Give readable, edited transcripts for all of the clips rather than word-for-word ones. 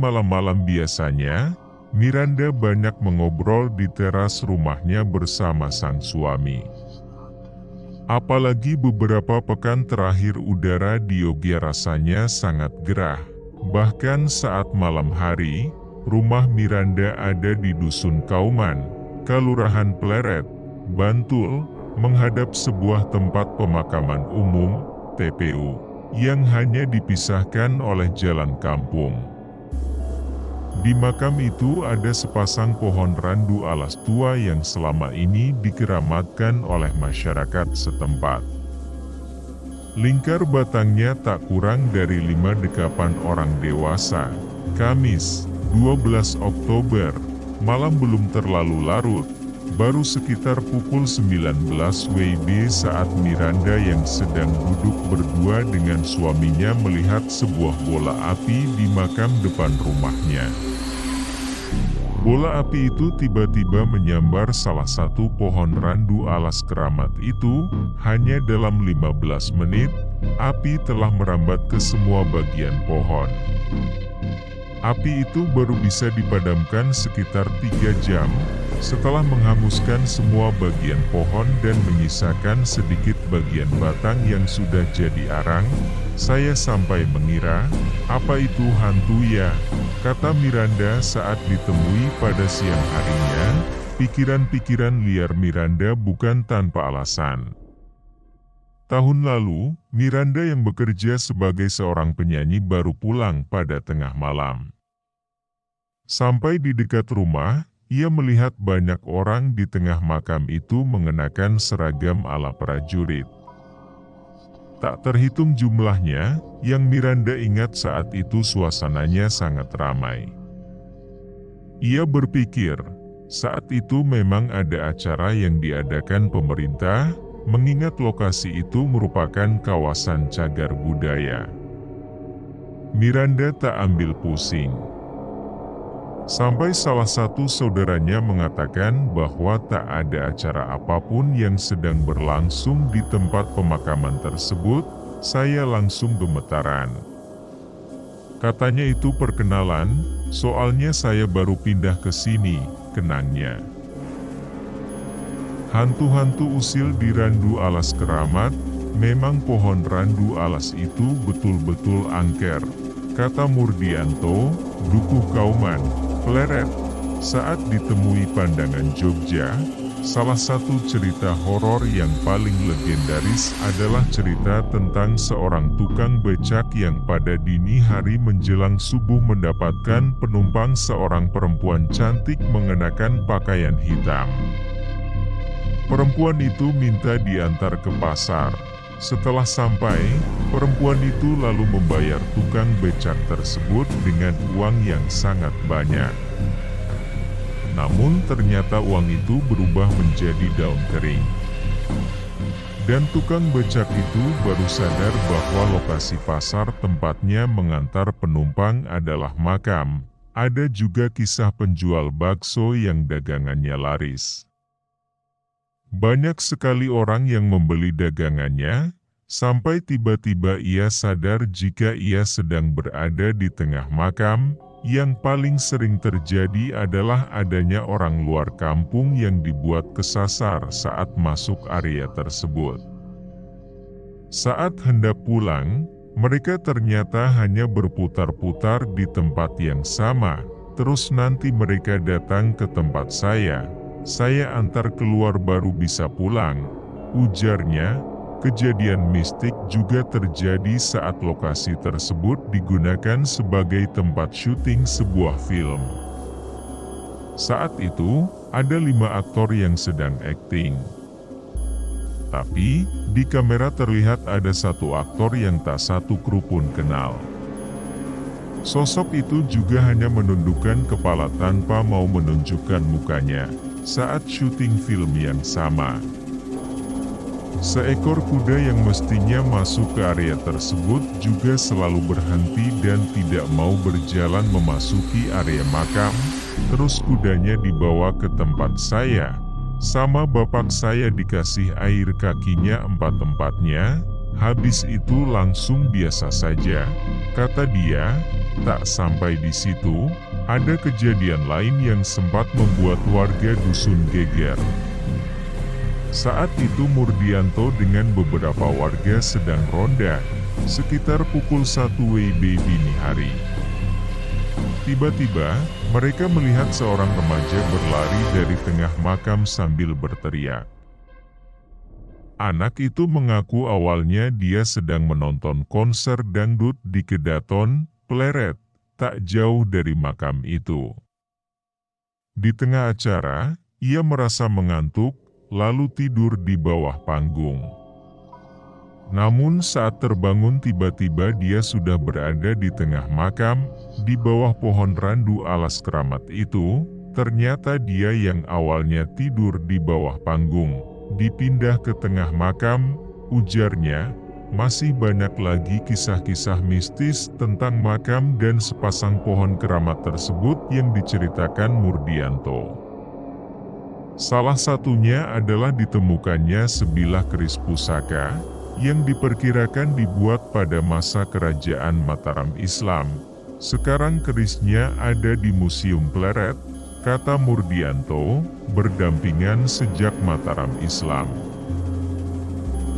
Malam-malam biasanya, Miranda banyak mengobrol di teras rumahnya bersama sang suami. Apalagi beberapa pekan terakhir udara di Yogyakarta rasanya sangat gerah. Bahkan saat malam hari, rumah Miranda ada di Dusun Kauman, Kelurahan Pleret, Bantul, menghadap sebuah tempat pemakaman umum, TPU, yang hanya dipisahkan oleh jalan kampung. Di makam itu ada sepasang pohon randu alas tua yang selama ini dikeramatkan oleh masyarakat setempat. Lingkar batangnya tak kurang dari 5 dekapan orang dewasa. Kamis, 12 Oktober, malam belum terlalu larut. Baru sekitar pukul 19 WIB saat Miranda yang sedang duduk berdua dengan suaminya melihat sebuah bola api di makam depan rumahnya. Bola api itu tiba-tiba menyambar salah satu pohon randu alas keramat itu. Hanya dalam 15 menit, api telah merambat ke semua bagian pohon. Api itu baru bisa dipadamkan sekitar 3 jam, setelah menghanguskan semua bagian pohon dan menyisakan sedikit bagian batang yang sudah jadi arang. Saya sampai mengira, apa itu hantu ya? Kata Miranda saat ditemui pada siang harinya. Pikiran-pikiran liar Miranda bukan tanpa alasan. Tahun lalu, Miranda yang bekerja sebagai seorang penyanyi baru pulang pada tengah malam. Sampai di dekat rumah, ia melihat banyak orang di tengah makam itu mengenakan seragam ala prajurit. Tak terhitung jumlahnya, yang Miranda ingat saat itu suasananya sangat ramai. Ia berpikir, saat itu memang ada acara yang diadakan pemerintah, mengingat lokasi itu merupakan kawasan cagar budaya. Miranda tak ambil pusing. Sampai salah satu saudaranya mengatakan bahwa tak ada acara apapun yang sedang berlangsung di tempat pemakaman tersebut. Saya langsung gemetaran. Katanya itu perkenalan, soalnya saya baru pindah ke sini, kenangnya. Hantu-hantu usil di randu alas keramat, memang pohon randu alas itu betul-betul angker, kata Murdianto, Dukuh Kauman, Pleret. Saat ditemui Pandangan Jogja, salah satu cerita horor yang paling legendaris adalah cerita tentang seorang tukang becak yang pada dini hari menjelang subuh mendapatkan penumpang seorang perempuan cantik mengenakan pakaian hitam. Perempuan itu minta diantar ke pasar. Setelah sampai, perempuan itu lalu membayar tukang becak tersebut dengan uang yang sangat banyak. Namun ternyata uang itu berubah menjadi daun kering. Dan tukang becak itu baru sadar bahwa lokasi pasar tempatnya mengantar penumpang adalah makam. Ada juga kisah penjual bakso yang dagangannya laris. Banyak sekali orang yang membeli dagangannya, sampai tiba-tiba ia sadar jika ia sedang berada di tengah makam. Yang paling sering terjadi adalah adanya orang luar kampung yang dibuat kesasar saat masuk area tersebut. Saat hendak pulang, mereka ternyata hanya berputar-putar di tempat yang sama. Terus nanti mereka datang ke tempat saya antar keluar baru bisa pulang, ujarnya. Kejadian mistik juga terjadi saat lokasi tersebut digunakan sebagai tempat syuting sebuah film. Saat itu, ada 5 aktor yang sedang akting. Tapi, di kamera terlihat ada 1 aktor yang tak satu kru pun kenal. Sosok itu juga hanya menundukkan kepala tanpa mau menunjukkan mukanya saat syuting film yang sama. Seekor kuda yang mestinya masuk ke area tersebut juga selalu berhenti dan tidak mau berjalan memasuki area makam. Terus kudanya dibawa ke tempat saya. Sama bapak saya dikasih air kakinya 4 tempatnya. Habis itu langsung biasa saja, kata dia. Tak sampai di situ, ada kejadian lain yang sempat membuat warga dusun geger. Saat itu Murdianto dengan beberapa warga sedang ronda, sekitar pukul 1 WIB dini hari. Tiba-tiba, mereka melihat seorang remaja berlari dari tengah makam sambil berteriak. Anak itu mengaku awalnya dia sedang menonton konser dangdut di Kedaton, Pleret, tak jauh dari makam itu. Di tengah acara, ia merasa mengantuk, lalu tidur di bawah panggung. Namun saat terbangun tiba-tiba dia sudah berada di tengah makam, di bawah pohon randu alas keramat itu. Ternyata dia yang awalnya tidur di bawah panggung, dipindah ke tengah makam, ujarnya. Masih banyak lagi kisah-kisah mistis tentang makam dan sepasang pohon keramat tersebut yang diceritakan Murdianto. Salah satunya adalah ditemukannya sebilah keris pusaka, yang diperkirakan dibuat pada masa kerajaan Mataram Islam. Sekarang kerisnya ada di Museum Pleret, kata Murdianto, berdampingan sejak Mataram Islam.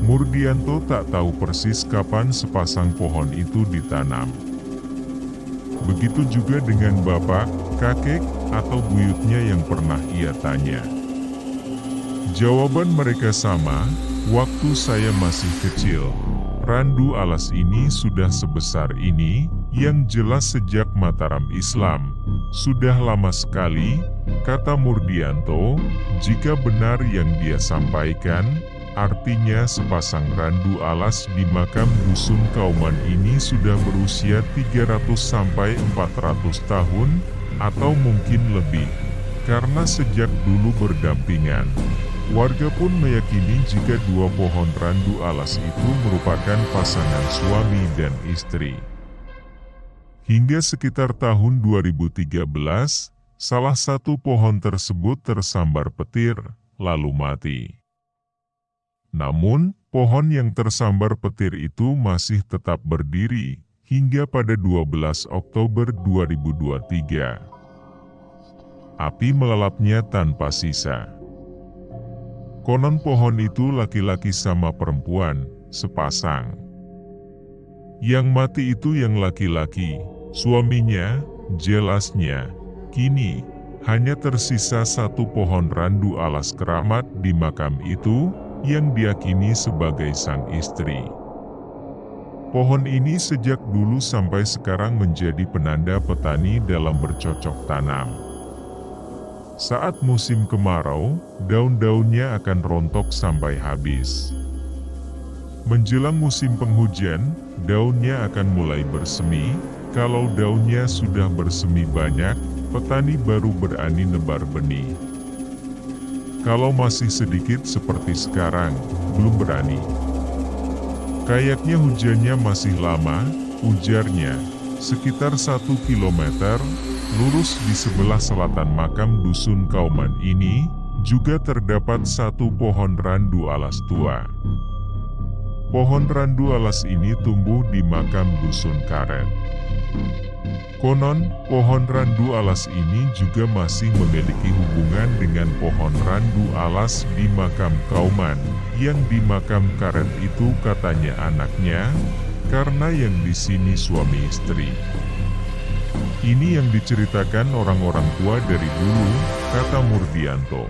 Murdianto tak tahu persis kapan sepasang pohon itu ditanam. Begitu juga dengan bapak, kakek, atau buyutnya yang pernah ia tanya. Jawaban mereka sama, waktu saya masih kecil. Randu alas ini sudah sebesar ini, yang jelas sejak Mataram Islam. Sudah lama sekali, kata Murdianto. Jika benar yang dia sampaikan, artinya sepasang randu alas di makam dusun Kauman ini sudah berusia 300-400 tahun, atau mungkin lebih. Karena sejak dulu berdampingan, warga pun meyakini jika dua pohon randu alas itu merupakan pasangan suami dan istri. Hingga sekitar tahun 2013, salah satu pohon tersebut tersambar petir, lalu mati. Namun, pohon yang tersambar petir itu masih tetap berdiri, hingga pada 12 Oktober 2023. Api melalapnya tanpa sisa. Konon pohon itu laki-laki sama perempuan, sepasang. Yang mati itu yang laki-laki, suaminya, jelasnya. Kini, hanya tersisa satu pohon randu alas keramat di makam itu, yang diyakini sebagai sang istri. Pohon ini sejak dulu sampai sekarang menjadi penanda petani dalam bercocok tanam. Saat musim kemarau, daun-daunnya akan rontok sampai habis. Menjelang musim penghujan, daunnya akan mulai bersemi. Kalau daunnya sudah bersemi banyak, petani baru berani nebar benih. Kalau masih sedikit seperti sekarang, belum berani. Kayaknya hujannya masih lama, ujarnya. Sekitar 1 kilometer, lurus di sebelah selatan makam dusun Kauman ini, juga terdapat satu pohon randu alas tua. Pohon randu alas ini tumbuh di makam dusun Karet. Konon, pohon randu alas ini juga masih memiliki hubungan dengan pohon randu alas di makam Kauman, yang di makam Karet itu katanya anaknya, karena yang di sini suami istri. Ini yang diceritakan orang-orang tua dari dulu, kata Murdianto.